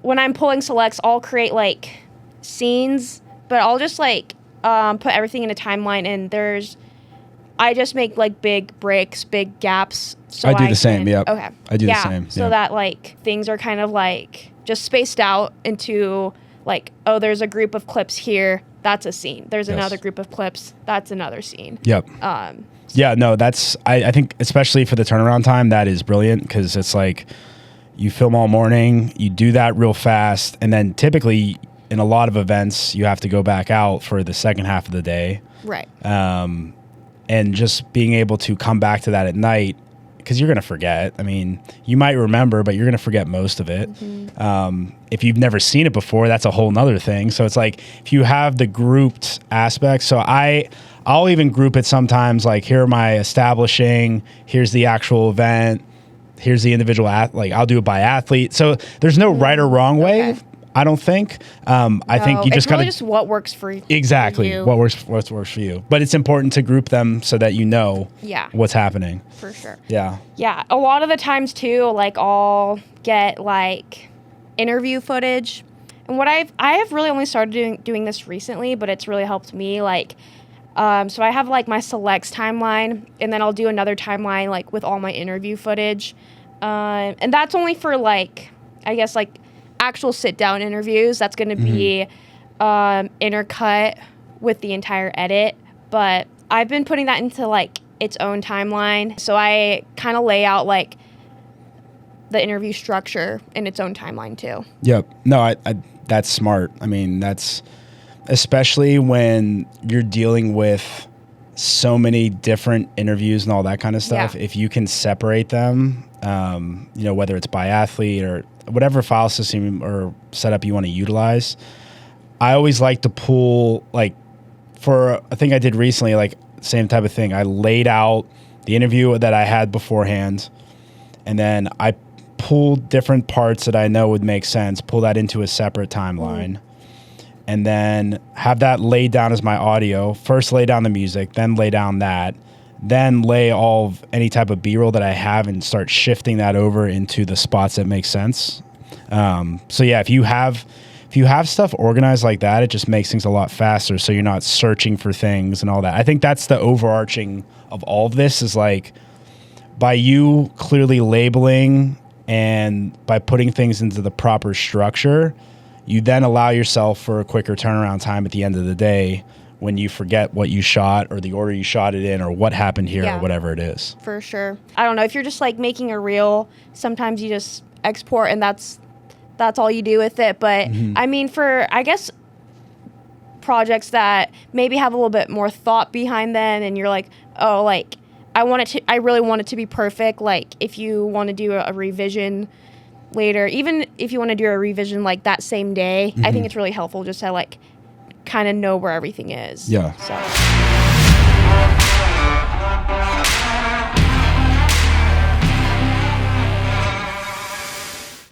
when I'm pulling selects, I'll create like scenes, but I'll just like put everything in a timeline, and I just make like big breaks, big gaps. So I do the same. Yep. Okay. I do the same. So that like things are kind of like just spaced out into like, oh, there's a group of clips here. That's a scene. There's another group of clips. That's another scene. Yep. Yeah, no, that's, I think especially for the turnaround time, that is brilliant, because it's like you film all morning, you do that real fast, and then typically in a lot of events, you have to go back out for the second half of the day. Right. And just being able to come back to that at night, because you're going to forget. I mean, you might remember, but you're going to forget most of it. Mm-hmm. If you've never seen it before, that's a whole nother thing. So it's like, if you have the grouped aspect, so I'll even group it sometimes, like, here are my establishing, here's the actual event, here's the individual, like, I'll do it by athlete. So there's no right or wrong way. I don't think. I think you just really kind of just what works for you. Exactly. What works for you. But it's important to group them so that you know what's happening. For sure. Yeah. Yeah. A lot of the times too, like, I'll get like interview footage. And what I have really only started doing this recently, but it's really helped me. Like, so I have like my selects timeline, and then I'll do another timeline like with all my interview footage. And that's only for like, I guess, like actual sit-down interviews. That's going to be intercut with the entire edit. But I've been putting that into like its own timeline. So I kind of lay out like the interview structure in its own timeline too. Yep. No, I that's smart. I mean, that's especially when you're dealing with so many different interviews and all that kind of stuff. Yeah. If you can separate them, you know, whether it's by athlete or whatever file system or setup you want to utilize, I always like to pull, like, for a thing I did recently, like, same type of thing. I laid out the interview that I had beforehand, and then I pulled different parts that I know would make sense, pull that into a separate timeline, and then have that laid down as my audio. First lay down the music, then lay down that, then lay all of any type of B-roll that I have and start shifting that over into the spots that make sense. So yeah, if you have stuff organized like that, it just makes things a lot faster, so you're not searching for things and all that. I think that's the overarching of all of this, is like, by you clearly labeling and by putting things into the proper structure, you then allow yourself for a quicker turnaround time at the end of the day when you forget what you shot or the order you shot it in or what happened here or whatever it is. For sure. I don't know, if you're just like making a reel, sometimes you just export and that's all you do with it. But I mean, for, I guess, projects that maybe have a little bit more thought behind them, and you're like, oh, like, I really want it to be perfect. Like, if you want to do a revision later, even if you want to do a revision like that same day, I think it's really helpful just to like kind of know where everything is. Yeah. So.